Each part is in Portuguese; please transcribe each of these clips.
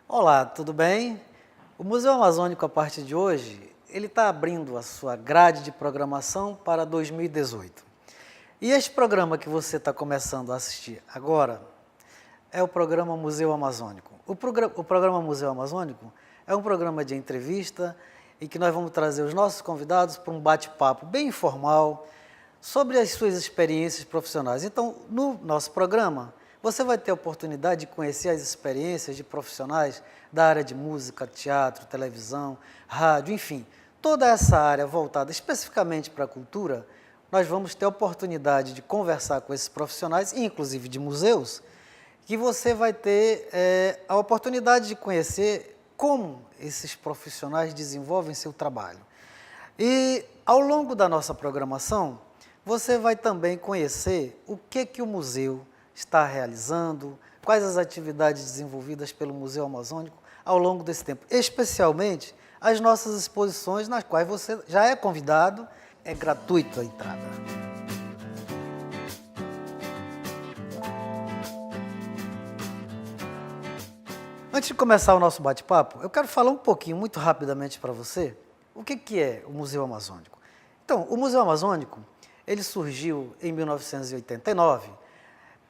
Olá, tudo bem? O Museu Amazônico, a partir de hoje, ele está abrindo a sua grade de programação para 2018. E este programa que você está começando a assistir agora é o programa Museu Amazônico. O programa Museu Amazônico é um programa de entrevista em que nós vamos trazer os nossos convidados para um bate-papo bem informal sobre as suas experiências profissionais. Então, no nosso programa, você vai ter a oportunidade de conhecer as experiências de profissionais da área de música, teatro, televisão, rádio, enfim, toda essa área voltada especificamente para a cultura. Nós vamos ter a oportunidade de conversar com esses profissionais, inclusive de museus, que você vai ter a oportunidade de conhecer como esses profissionais desenvolvem seu trabalho. E ao longo da nossa programação, você vai também conhecer o que o museu está realizando, quais as atividades desenvolvidas pelo Museu Amazônico ao longo desse tempo, especialmente as nossas exposições, nas quais você já é convidado, é gratuito a entrada. Antes de começar o nosso bate-papo, eu quero falar um pouquinho, muito rapidamente para você, o que é o Museu Amazônico. Então, o Museu Amazônico, ele surgiu em 1989,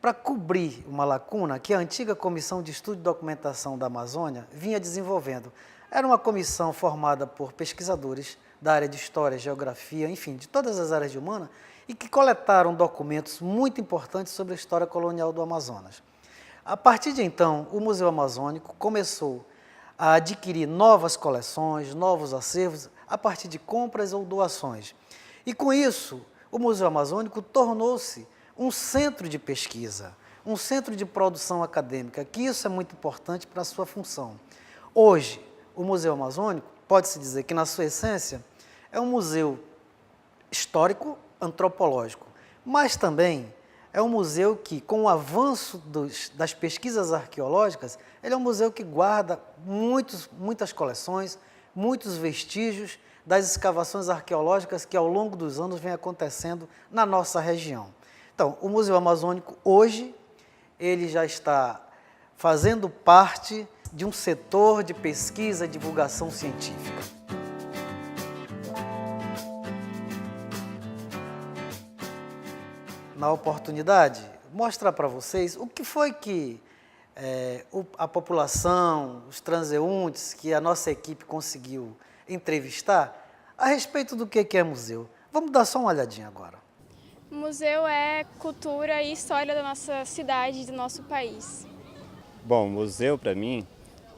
para cobrir uma lacuna que a antiga Comissão de Estudo e Documentação da Amazônia vinha desenvolvendo. Era uma comissão formada por pesquisadores da área de História, Geografia, enfim, de todas as áreas de humanas, e que coletaram documentos muito importantes sobre a história colonial do Amazonas. A partir de então, o Museu Amazônico começou a adquirir novas coleções, novos acervos, a partir de compras ou doações. E com isso, o Museu Amazônico tornou-se um centro de pesquisa, um centro de produção acadêmica, que isso é muito importante para a sua função. Hoje, o Museu Amazônico, pode-se dizer que, na sua essência, é um museu histórico, antropológico, mas também é um museu que, com o avanço das pesquisas arqueológicas, ele é um museu que guarda muitas coleções, muitos vestígios das escavações arqueológicas que, ao longo dos anos, vem acontecendo na nossa região. Então, o Museu Amazônico, hoje, ele já está fazendo parte de um setor de pesquisa e divulgação científica. Na oportunidade, mostrar para vocês o que foi que a população, os transeuntes, que a nossa equipe conseguiu entrevistar, a respeito do que é museu. Vamos dar só uma olhadinha agora. Museu é cultura e história da nossa cidade, do nosso país. Bom, museu para mim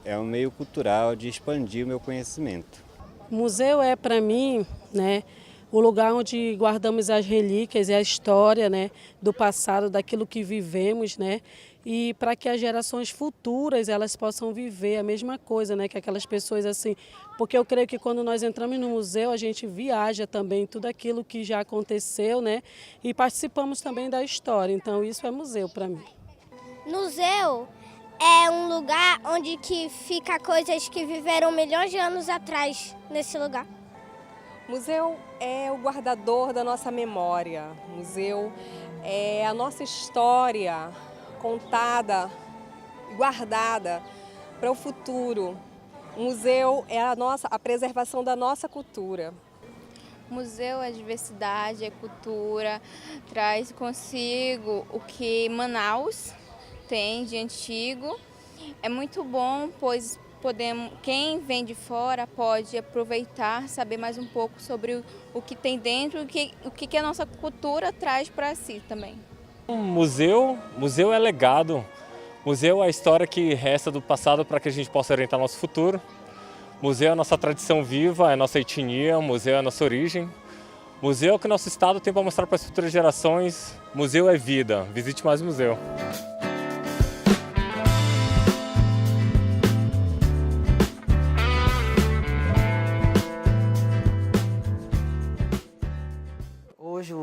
é um meio cultural de expandir o meu conhecimento. Museu é para mim, o lugar onde guardamos as relíquias e a história, do passado, daquilo que vivemos, e para que as gerações futuras elas possam viver a mesma coisa, que aquelas pessoas assim, porque eu creio que quando nós entramos no museu a gente viaja também tudo aquilo que já aconteceu, e participamos também da história, então isso é museu para mim. Museu é um lugar onde que fica coisas que viveram milhões de anos atrás nesse lugar. Museu é o guardador da nossa memória, museu é a nossa história contada, guardada para o futuro. O museu é a preservação da nossa cultura. Museu é diversidade, é cultura, traz consigo o que Manaus tem de antigo. É muito bom, pois quem vem de fora pode aproveitar, saber mais um pouco sobre o que tem dentro e o que a nossa cultura traz para si também. Museu é legado, museu é a história que resta do passado para que a gente possa orientar nosso futuro. Museu é a nossa tradição viva, é a nossa etnia, museu é a nossa origem. Museu é o que o nosso estado tem para mostrar para as futuras gerações. Museu é vida, visite mais museu.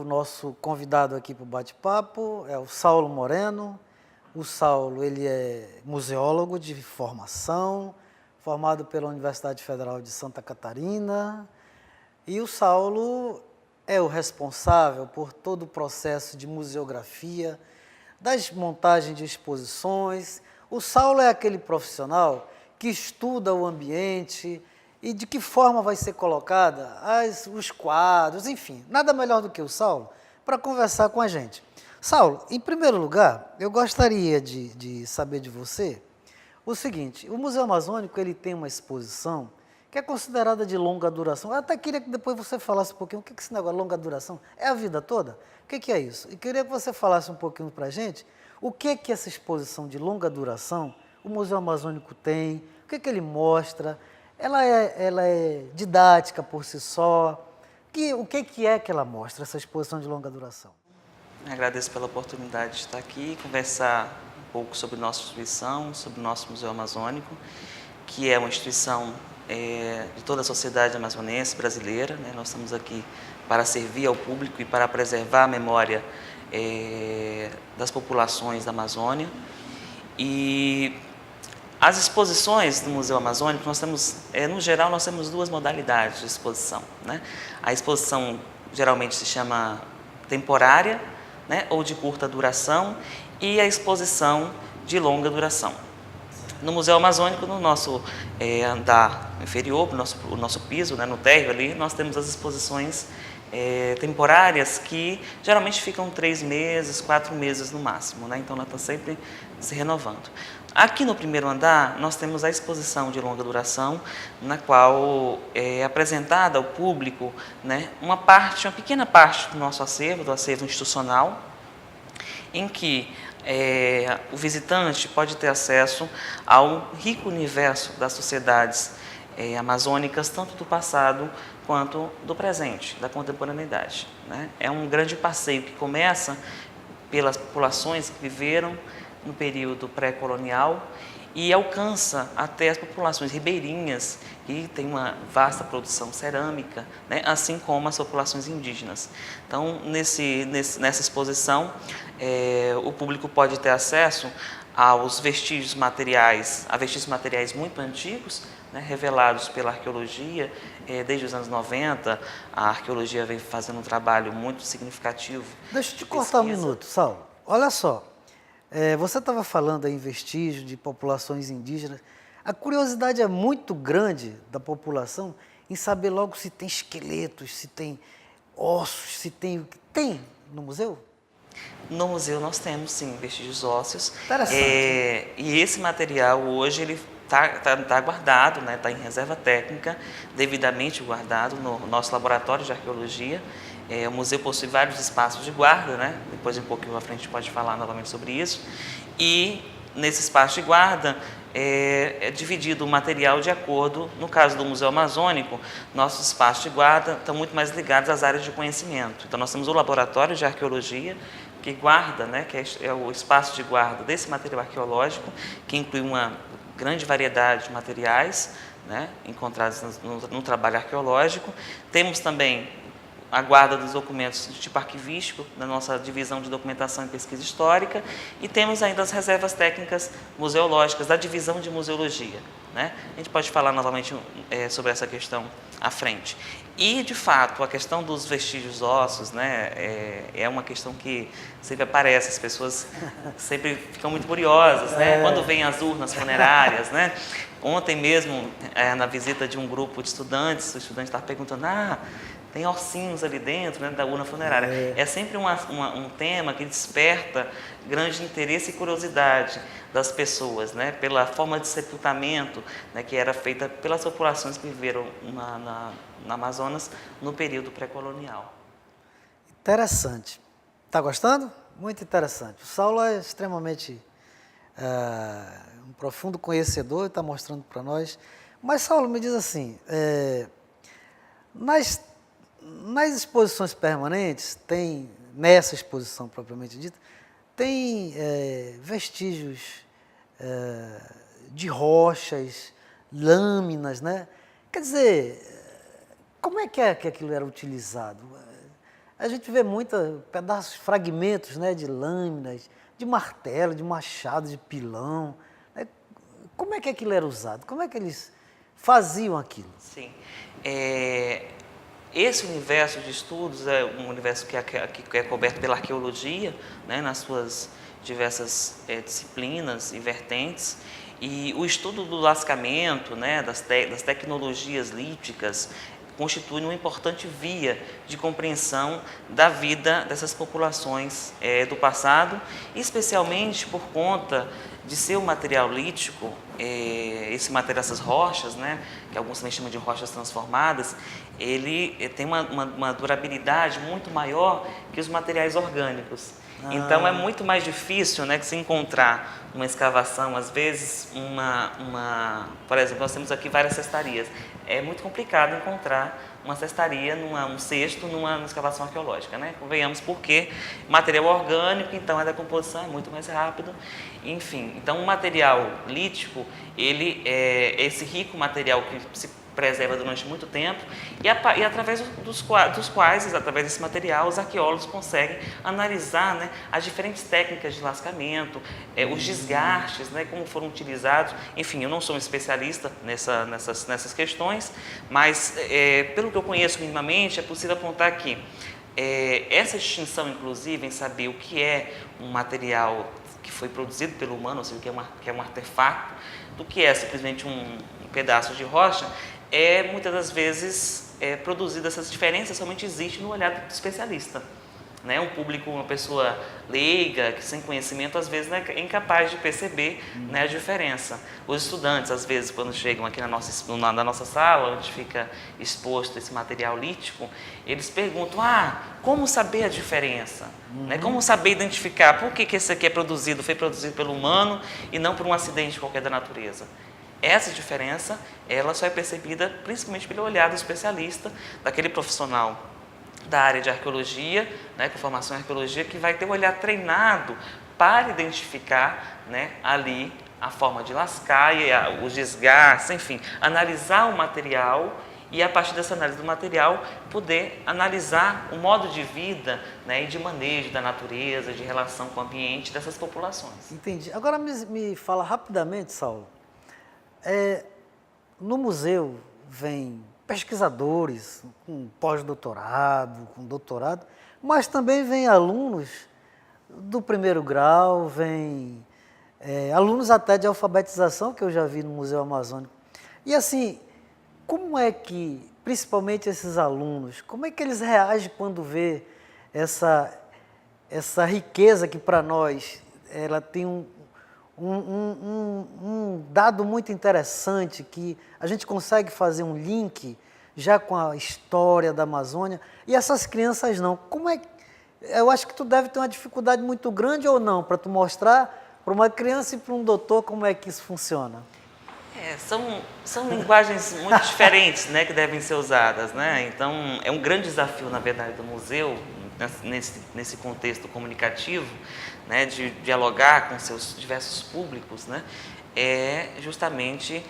nosso convidado aqui para o bate-papo é o Saulo Moreno. O Saulo, ele é museólogo de formação, formado pela Universidade Federal de Santa Catarina. E o Saulo é o responsável por todo o processo de museografia, das montagens de exposições. O Saulo é aquele profissional que estuda o ambiente e de que forma vai ser colocada os quadros, enfim, nada melhor do que o Saulo para conversar com a gente. Saulo, em primeiro lugar, eu gostaria de saber de você o seguinte: o Museu Amazônico ele tem uma exposição que é considerada de longa duração. Eu até queria que depois você falasse um pouquinho o que é esse negócio de longa duração. É a vida toda? O que é isso? E queria que você falasse um pouquinho para a gente o que é essa exposição de longa duração o Museu Amazônico tem, o que ele mostra. Ela é didática por si só. O que é que ela mostra, essa exposição de longa duração? Agradeço pela oportunidade de estar aqui e conversar um pouco sobre nossa instituição, sobre o nosso Museu Amazônico, que é uma instituição de toda a sociedade amazonense brasileira, né? Nós estamos aqui para servir ao público e para preservar a memória das populações da Amazônia. E as exposições do Museu Amazônico, nós temos, no geral, nós temos duas modalidades de exposição, né? A exposição geralmente se chama temporária, né, ou de curta duração, e a exposição de longa duração. No Museu Amazônico, no nosso andar inferior, o nosso piso, né, no térreo ali, nós temos as exposições temporárias que geralmente ficam 3 meses, 4 meses no máximo, né? Então ela está sempre se renovando. Aqui no primeiro andar nós temos a exposição de longa duração, na qual é apresentada ao público, né, uma pequena parte do nosso acervo, do acervo institucional, em que o visitante pode ter acesso ao rico universo das sociedades amazônicas, tanto do passado quanto do presente, da contemporaneidade, né? É um grande passeio que começa pelas populações que viveram no período pré-colonial e alcança até as populações ribeirinhas, que tem uma vasta produção cerâmica, né? Assim como as populações indígenas. Então, nessa exposição, o público pode ter acesso aos vestígios materiais, a vestígios materiais muito antigos, né, revelados pela arqueologia. Desde os anos 90, a arqueologia vem fazendo um trabalho muito significativo. Deixa eu te cortar um minuto, Saulo. Olha só, você estava falando aí em vestígios de populações indígenas. A curiosidade é muito grande da população em saber logo se tem esqueletos, se tem ossos, se tem... Tem no museu? No museu nós temos, sim, vestígios ósseos. Interessante. E esse material hoje ele está guardado, né? Está em reserva técnica, devidamente guardado no nosso laboratório de arqueologia. O museu possui vários espaços de guarda, né? Depois um pouquinho à frente a gente pode falar novamente sobre isso. E nesse espaço de guarda é dividido o material de acordo, no caso do Museu Amazônico, nossos espaços de guarda estão muito mais ligados às áreas de conhecimento. Então nós temos o laboratório de arqueologia, que guarda, né, que é o espaço de guarda desse material arqueológico, que inclui uma grande variedade de materiais, né, encontrados no trabalho arqueológico. Temos também a guarda dos documentos de tipo arquivístico, na nossa divisão de documentação e pesquisa histórica, e temos ainda as reservas técnicas museológicas da divisão de museologia, né? A gente pode falar novamente sobre essa questão à frente. E, de fato, a questão dos vestígios ósseos, né, é uma questão que sempre aparece, as pessoas sempre ficam muito curiosas, né? Quando vêm as urnas funerárias, né? Ontem mesmo, na visita de um grupo de estudantes, o estudante estava perguntando, tem ossinhos ali dentro, né, da urna funerária. É sempre um tema que desperta grande interesse e curiosidade das pessoas, né, pela forma de sepultamento, né, que era feita pelas populações que viveram na Amazonas no período pré-colonial. Interessante. Está gostando? Muito interessante. O Saulo é extremamente um profundo conhecedor e está mostrando para nós. Mas, Saulo, me diz assim, nas exposições permanentes, nessa exposição propriamente dita, tem vestígios de rochas, lâminas, né? Quer dizer, como é que aquilo era utilizado? a gente vê muitos pedaços, fragmentos, né, de lâminas, de martelo, de machado, de pilão. Né? Como é que aquilo era usado? Como é que eles faziam aquilo? Sim. Esse universo de estudos é um universo que é coberto pela arqueologia, né, nas suas diversas disciplinas e vertentes. E o estudo do lascamento, né, das tecnologias líticas, constitui uma importante via de compreensão da vida dessas populações do passado, especialmente por conta de ser um material lítico, esse material, essas rochas, né, que alguns também chamam de rochas transformadas, ele tem uma durabilidade muito maior que os materiais orgânicos. Então é muito mais difícil, né, que se encontrar uma escavação, às vezes, por exemplo, nós temos aqui várias cestarias. É muito complicado encontrar uma cestaria, um cesto, numa escavação arqueológica, né? Convenhamos, porque material orgânico, então a decomposição é muito mais rápido. Enfim, então o material lítico, ele é esse rico material que se preserva durante muito tempo e através dos quais, através desse material, os arqueólogos conseguem analisar, né, as diferentes técnicas de lascamento, os desgastes, né, como foram utilizados. Enfim, eu não sou um especialista nessas questões, mas pelo que eu conheço minimamente, é possível apontar que essa distinção, inclusive, em saber o que é um material que foi produzido pelo humano, ou seja, que é um artefato, do que é simplesmente um pedaço de rocha, muitas das vezes produzida essas diferenças somente existe no olhar do especialista. Né? Um público, uma pessoa leiga, que sem conhecimento, às vezes, né, é incapaz de perceber, né, a diferença. Os estudantes, às vezes, quando chegam aqui na nossa sala, onde fica exposto esse material lítico, eles perguntam, como saber a diferença? Né? Como saber identificar por que esse aqui foi produzido pelo humano e não por um acidente qualquer da natureza? Essa diferença, ela só é percebida principalmente pelo olhar do especialista, daquele profissional da área de arqueologia, né, com formação em arqueologia, que vai ter um olhar treinado para identificar, né, ali a forma de lascar, os desgastes, enfim, analisar o material e, a partir dessa análise do material, poder analisar o modo de vida, né, e de manejo da natureza, de relação com o ambiente dessas populações. Entendi. Agora me fala rapidamente, Saulo. No museu vem pesquisadores com pós-doutorado, com doutorado, mas também vem alunos do primeiro grau, vem alunos até de alfabetização, que eu já vi no Museu Amazônico. E assim, como é que, principalmente esses alunos, como é que eles reagem quando vê essa riqueza que para nós ela tem um dado muito interessante, que a gente consegue fazer um link já com a história da Amazônia, e essas crianças não. Eu acho que tu deve ter uma dificuldade muito grande ou não, para tu mostrar para uma criança e para um doutor como é que isso funciona. São linguagens muito diferentes, né, que devem ser usadas, né? Então, é um grande desafio, na verdade, do museu, nesse contexto comunicativo, né, de dialogar com seus diversos públicos, né, justamente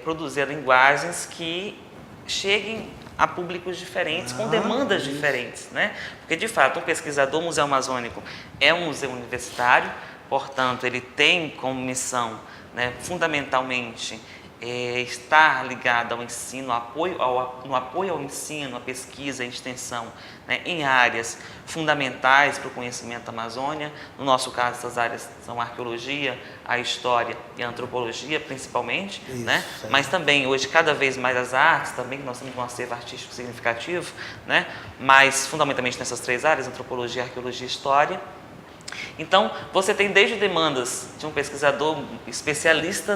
produzir linguagens que cheguem a públicos diferentes, com demandas diferentes, né? Porque, de fato, um pesquisador, o Museu Amazônico é um museu universitário, portanto, ele tem como missão, né, fundamentalmente, estar ligado ao ensino, no apoio ao ensino, à pesquisa e extensão, né, em áreas fundamentais para o conhecimento da Amazônia. No nosso caso, essas áreas são a arqueologia, a história e a antropologia, principalmente, isso, né? Mas também, hoje, cada vez mais as artes, também, que nós temos um acervo artístico significativo, né? Mas, fundamentalmente, nessas três áreas, antropologia, arqueologia e história. Então, você tem desde demandas de um pesquisador especialista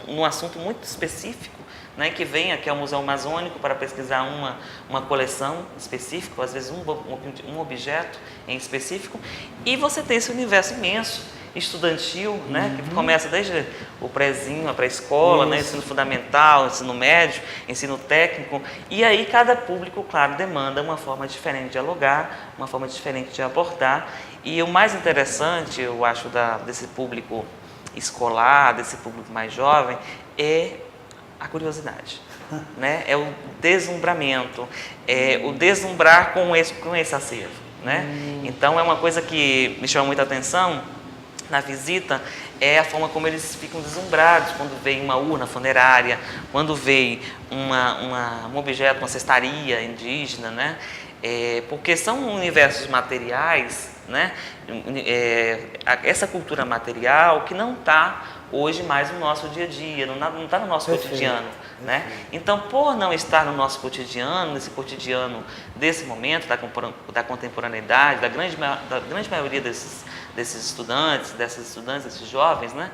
num assunto muito específico, né, que vem aqui ao Museu Amazônico para pesquisar uma coleção específica, às vezes um objeto em específico, e você tem esse universo imenso, estudantil, né, que começa desde o prézinho, a pré-escola, né, ensino fundamental, ensino médio, ensino técnico, e aí cada público, claro, demanda uma forma diferente de dialogar, uma forma diferente de abordar. E o mais interessante, eu acho, desse público escolar, desse público mais jovem, é a curiosidade, né? É o deslumbramento, é o deslumbrar com esse acervo, né? Então é uma coisa que me chama muita atenção na visita, é a forma como eles ficam deslumbrados quando vem uma urna funerária, quando vem um objeto, uma cestaria indígena, né? Porque são universos materiais, né? Essa cultura material que não está hoje mais no nosso dia a dia, não está no nosso cotidiano, né? Então, por não estar no nosso cotidiano, nesse cotidiano desse momento, da contemporaneidade, da grande maioria desses estudantes, desses jovens, né?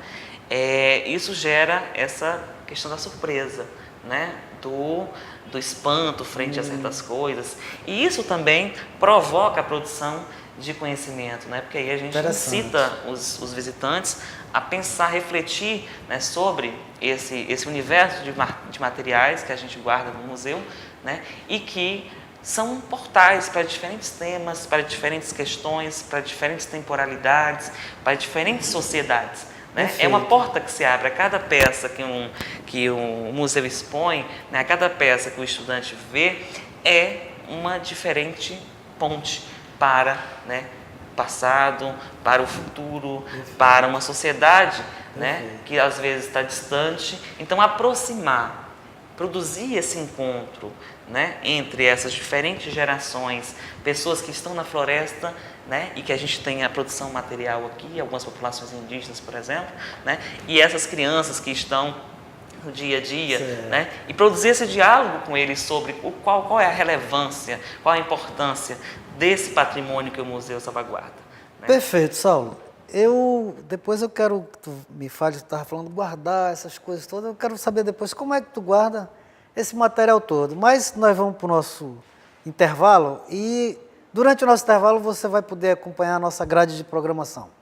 Isso gera essa questão da surpresa, né? Do espanto frente a certas coisas. E isso também provoca a produção de conhecimento, né? Porque aí a gente incita os visitantes a pensar, refletir, né, sobre esse universo de materiais que a gente guarda no museu, né? E que são portais para diferentes temas, para diferentes questões, para diferentes temporalidades, para diferentes sociedades, né? É uma porta que se abre a cada peça que um museu expõe, né? A cada peça que o estudante vê é uma diferente ponte para, né, o passado, para o futuro, para uma sociedade, né, que às vezes está distante. Então, aproximar, produzir esse encontro, né, entre essas diferentes gerações, pessoas que estão na floresta, né, e que a gente tem a produção material aqui, algumas populações indígenas, por exemplo, né, e essas crianças que estão no dia a dia, né, e produzir esse diálogo com eles sobre qual é a relevância, qual a importância desse patrimônio que o museu salvaguarda, né? Perfeito, Saulo. Depois eu quero que tu me fale, tu estava falando guardar essas coisas todas, eu quero saber depois como é que tu guarda esse material todo. Mas nós vamos para o nosso intervalo e durante o nosso intervalo você vai poder acompanhar a nossa grade de programação.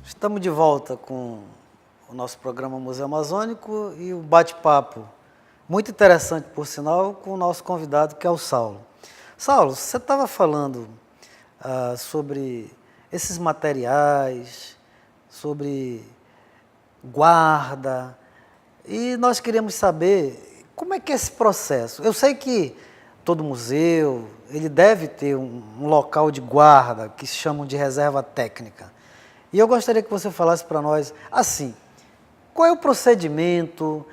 Estamos de volta com o nosso programa Museu Amazônico e o bate-papo muito interessante, por sinal, com o nosso convidado, que é o Saulo. Saulo, você estava falando sobre esses materiais, sobre guarda, e nós queríamos saber como é que é esse processo. Eu sei que todo museu ele deve ter um local de guarda, que se chamam de reserva técnica. E eu gostaria que você falasse para nós, assim, qual é o procedimento,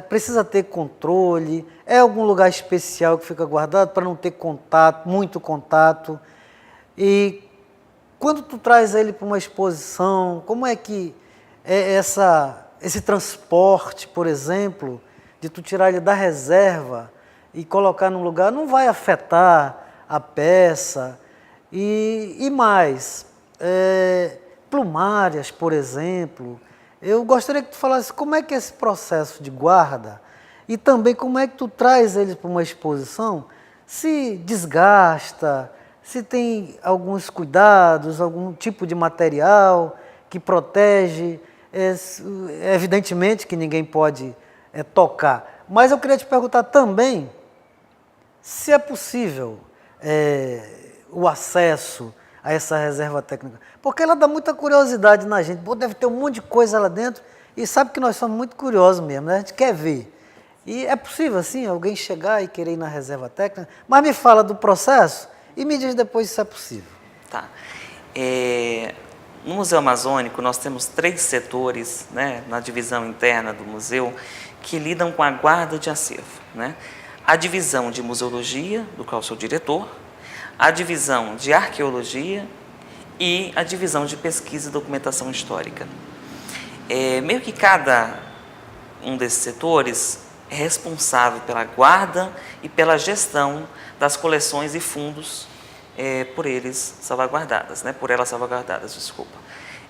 precisa ter controle, é algum lugar especial que fica guardado para não ter contato, muito contato, e quando tu traz ele para uma exposição, como é que é esse transporte, por exemplo, de tu tirar ele da reserva e colocar num lugar, não vai afetar a peça, e mais... plumárias, por exemplo. Eu gostaria que tu falasse como é que é esse processo de guarda e também como é que tu traz eles para uma exposição, se desgasta, se tem alguns cuidados, algum tipo de material que protege, evidentemente que ninguém pode tocar. Mas eu queria te perguntar também se é possível o acesso a essa reserva técnica, porque ela dá muita curiosidade na gente. Pô, deve ter um monte de coisa lá dentro e sabe que nós somos muito curiosos mesmo, né? A gente quer ver. E é possível, assim, alguém chegar e querer ir na reserva técnica, mas me fala do processo e me diz depois se é possível. Tá. No Museu Amazônico, nós temos 3 setores, né, na divisão interna do museu, que lidam com a guarda de acervo, né? A divisão de museologia, do qual sou diretor, a divisão de arqueologia e a divisão de pesquisa e documentação histórica. Meio que cada um desses setores é responsável pela guarda e pela gestão das coleções e fundos por eles salvaguardadas, né? Por elas salvaguardadas, desculpa.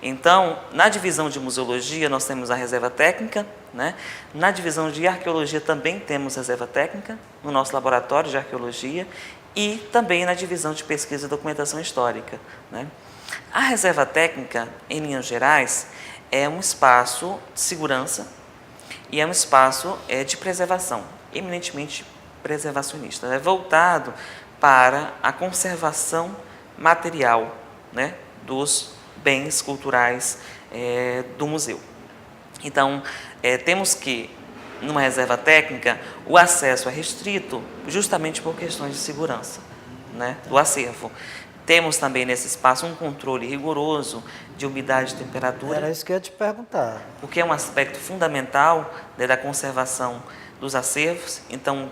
Então, na divisão de museologia, nós temos a reserva técnica, né? Na divisão de arqueologia também temos reserva técnica, no nosso laboratório de arqueologia, e também na divisão de pesquisa e documentação histórica, né? A reserva técnica, em linhas gerais, é um espaço de segurança e é um espaço de preservação, eminentemente preservacionista, né? Voltado para a conservação material, né? Dos bens culturais do museu. Então, temos que, numa reserva técnica, o acesso é restrito justamente por questões de segurança, né, do acervo. Temos também nesse espaço um controle rigoroso de umidade e temperatura. Era isso que eu ia te perguntar. O que é um aspecto fundamental, né, da conservação dos acervos. Então,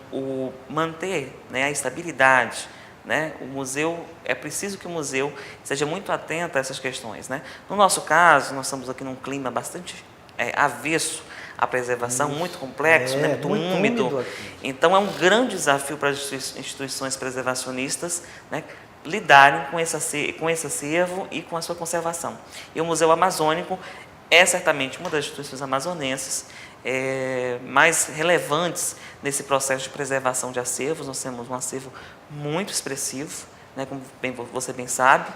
manter, né, a estabilidade, né? O museu, é preciso que o museu seja muito atento a essas questões, né? No nosso caso, nós estamos aqui num clima bastante avesso à preservação, muito complexo, né? Muito úmido. Então, é um grande desafio para as instituições preservacionistas, né, lidarem com esse acervo e com a sua conservação. E o Museu Amazônico é certamente uma das instituições amazonenses mais relevantes nesse processo de preservação de acervos. Nós temos um acervo muito expressivo, né, como você bem sabe,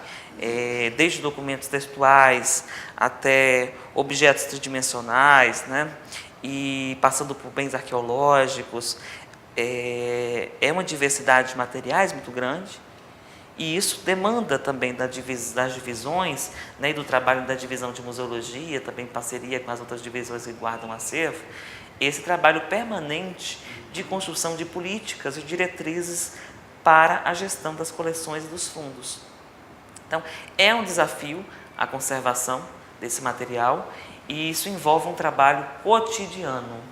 desde documentos textuais até objetos tridimensionais, né, e passando por bens arqueológicos. É uma diversidade de materiais muito grande. E isso demanda também das divisões, né, e do trabalho da divisão de museologia, também em parceria com as outras divisões que guardam o acervo, esse trabalho permanente de construção de políticas e diretrizes para a gestão das coleções e dos fundos. Então, é um desafio a conservação desse material e isso envolve um trabalho cotidiano.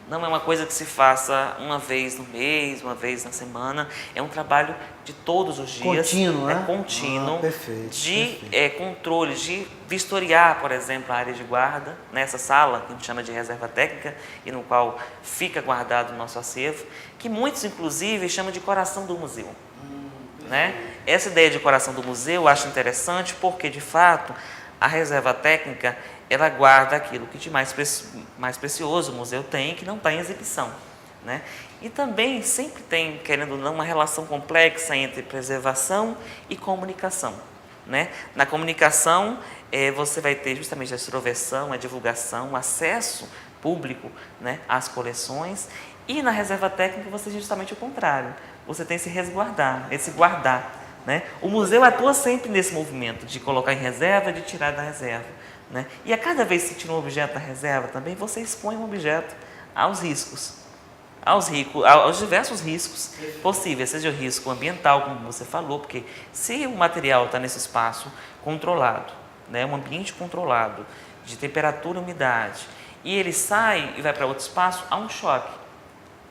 Não é uma coisa que se faça uma vez no mês, uma vez na semana. É um trabalho de todos os dias. Contínuo, né? Contínuo. Perfeito, de controle, de vistoriar, por exemplo, a área de guarda, nessa sala que a gente chama de reserva técnica e no qual fica guardado o nosso acervo, que muitos, inclusive, chamam de coração do museu. Né? Essa ideia de coração do museu eu acho interessante porque, de fato, a reserva técnica ela guarda aquilo que de mais precioso o museu tem, que não está em exibição, né? E também sempre tem, querendo ou não, uma relação complexa entre preservação e comunicação, né? Na comunicação, você vai ter justamente a extroversão, a divulgação, o acesso público, né, às coleções, e na reserva técnica você tem justamente o contrário, você tem esse resguardar, esse guardar, né? O museu atua sempre nesse movimento de colocar em reserva e de tirar da reserva. Né? E a cada vez que tira um objeto da reserva também, você expõe um objeto aos riscos, aos diversos riscos possíveis, seja o risco ambiental, como você falou, porque se o material está nesse espaço controlado, né, um ambiente controlado, de temperatura e umidade, e ele sai e vai para outro espaço, há um choque.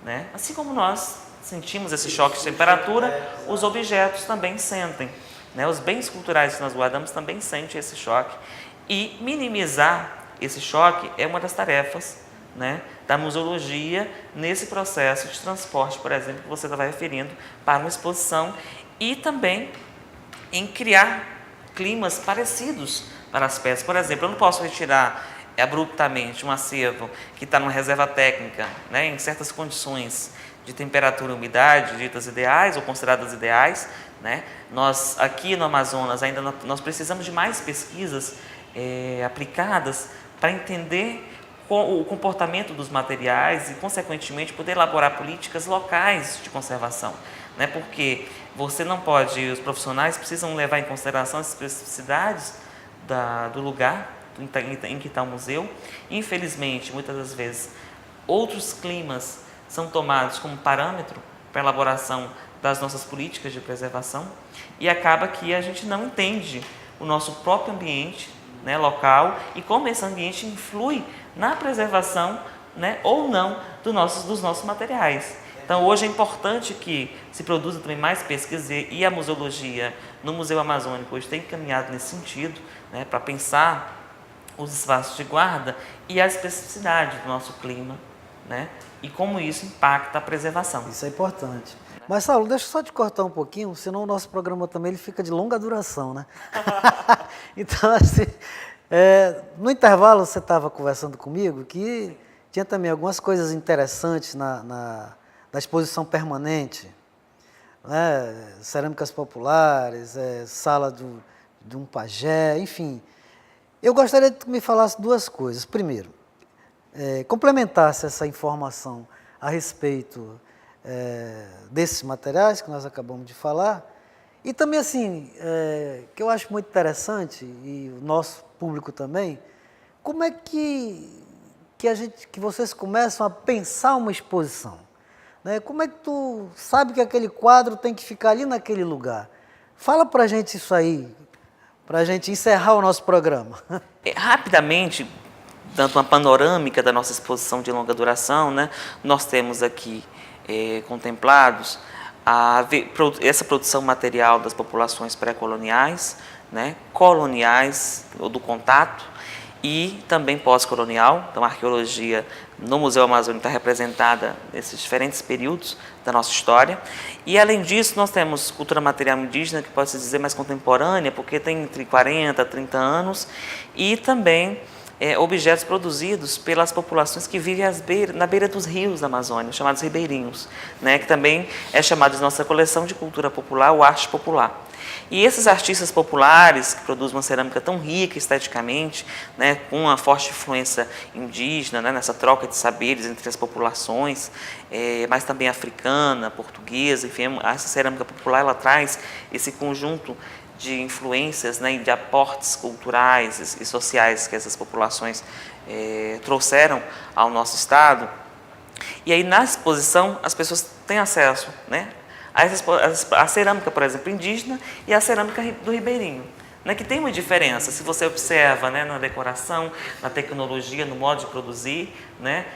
Né? Assim como nós sentimos esse choque de temperatura, os objetos também sentem. Né? Os bens culturais que nós guardamos também sentem esse choque. E minimizar esse choque é uma das tarefas, né, da museologia nesse processo de transporte, por exemplo, que você estava referindo, para uma exposição e também em criar climas parecidos para as peças. Por exemplo, eu não posso retirar abruptamente um acervo que está numa reserva técnica, né, em certas condições de temperatura e umidade ditas ideais ou consideradas ideais. Né? Nós, aqui no Amazonas, ainda nós precisamos de mais pesquisas aplicadas para entender o comportamento dos materiais e, consequentemente, poder elaborar políticas locais de conservação. Né? Porque você não pode, os profissionais precisam levar em consideração as especificidades do lugar em que está o museu. Infelizmente, muitas das vezes, outros climas são tomados como parâmetro para a elaboração das nossas políticas de preservação e acaba que a gente não entende o nosso próprio ambiente, né, local e como esse ambiente influi na preservação, né, ou não dos nossos materiais. Então, hoje é importante que se produza também mais pesquisa e a museologia no Museu Amazônico hoje tem caminhado nesse sentido, né, para pensar os espaços de guarda e a especificidade do nosso clima, né, e como isso impacta a preservação. Isso é importante. Mas, Saulo, deixa eu só te cortar um pouquinho, senão o nosso programa também ele fica de longa duração, né? Então, assim, no intervalo você estava conversando comigo que tinha também algumas coisas interessantes na exposição permanente, né? Cerâmicas populares, sala de um pajé, enfim. Eu gostaria que tu me falasse duas coisas. Primeiro, complementasse essa informação a respeito desses materiais que nós acabamos de falar, e também assim, que eu acho muito interessante, e o nosso público também, como é que vocês começam a pensar uma exposição? Né? Como é que tu sabe que aquele quadro tem que ficar ali naquele lugar? Fala pra gente isso aí, pra gente encerrar o nosso programa. Rapidamente, dando uma panorâmica da nossa exposição de longa duração, né, nós temos aqui contemplados essa produção material das populações pré-coloniais, né, coloniais, ou do contato, e também pós-colonial. Então, a arqueologia no Museu Amazônico está representada nesses diferentes períodos da nossa história. E, além disso, nós temos cultura material indígena, que pode-se dizer mais contemporânea, porque tem entre 40 a 30 anos, e também objetos produzidos pelas populações que vivem na beira dos rios da Amazônia, chamados ribeirinhos, né, que também é chamado de nossa coleção de cultura popular, ou arte popular. E esses artistas populares, que produzem uma cerâmica tão rica esteticamente, né, com uma forte influência indígena, né, nessa troca de saberes entre as populações, mas também africana, portuguesa, enfim, essa cerâmica popular ela traz esse conjunto de influências, né, e de aportes culturais e sociais que essas populações trouxeram ao nosso estado. E aí, na exposição, as pessoas têm acesso, né, a cerâmica, por exemplo, indígena e a cerâmica do ribeirinho, né, que tem uma diferença. Se você observa, né, na decoração, na tecnologia, no modo de produzir, né,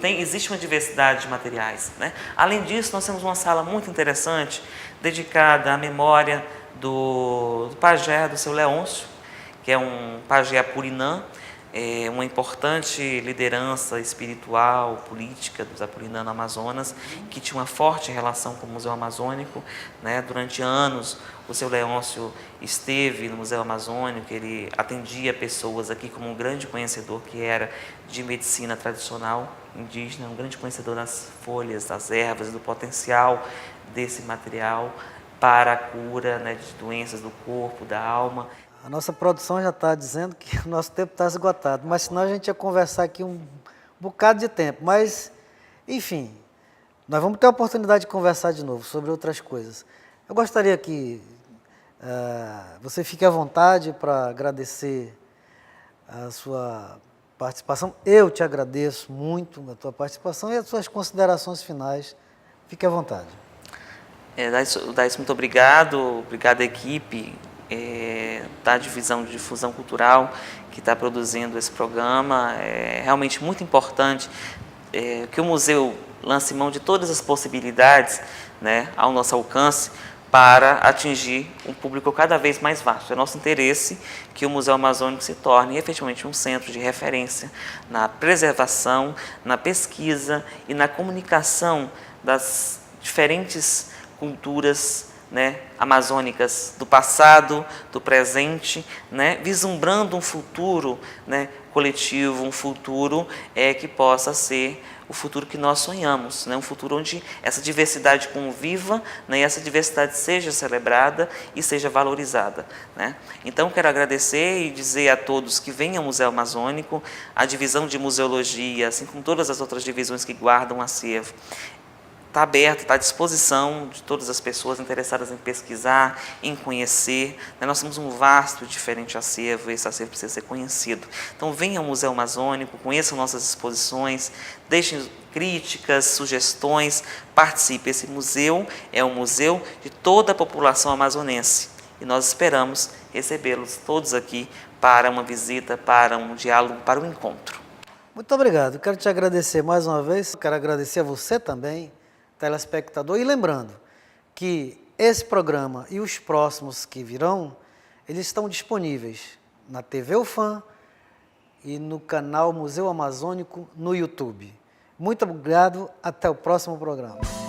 existe uma diversidade de materiais, né. Além disso, nós temos uma sala muito interessante dedicada à memória do pajé, do seu Leôncio, que é um pajé apurinã, uma importante liderança espiritual, política dos apurinã no Amazonas, que tinha uma forte relação com o Museu Amazônico, né? Durante anos, o seu Leôncio esteve no Museu Amazônico, ele atendia pessoas aqui como um grande conhecedor que era de medicina tradicional indígena, um grande conhecedor das folhas, das ervas, do potencial desse material para a cura, né, de doenças do corpo, da alma. A nossa produção já está dizendo que o nosso tempo está esgotado, mas senão a gente ia conversar aqui um bocado de tempo. Mas, enfim, nós vamos ter a oportunidade de conversar de novo sobre outras coisas. Eu gostaria que você fique à vontade para agradecer a sua participação. Eu te agradeço muito a tua participação e as suas considerações finais. Fique à vontade. Daís, muito obrigado. Obrigado à equipe da Divisão de Difusão Cultural que está produzindo esse programa. É realmente muito importante que o museu lance mão de todas as possibilidades, né, ao nosso alcance para atingir um público cada vez mais vasto. É nosso interesse que o Museu Amazônico se torne efetivamente um centro de referência na preservação, na pesquisa e na comunicação das diferentes culturas, né, amazônicas do passado, do presente, né, vislumbrando um futuro, né, coletivo, um futuro que possa ser o futuro que nós sonhamos, né, um futuro onde essa diversidade conviva, né, e essa diversidade seja celebrada e seja valorizada, né. Então, quero agradecer e dizer a todos que venham ao Museu Amazônico, a divisão de museologia, assim como todas as outras divisões que guardam acervo, está aberto, está à disposição de todas as pessoas interessadas em pesquisar, em conhecer. Nós temos um vasto e diferente acervo, e esse acervo precisa ser conhecido. Então, venham ao Museu Amazônico, conheçam nossas exposições, deixem críticas, sugestões, participe. Esse museu é um museu de toda a população amazonense e nós esperamos recebê-los todos aqui para uma visita, para um diálogo, para um encontro. Muito obrigado. Quero te agradecer mais uma vez. Quero agradecer a você também, telespectador, e lembrando que esse programa e os próximos que virão, eles estão disponíveis na TV UFAM e no canal Museu Amazônico no YouTube. Muito obrigado, até o próximo programa.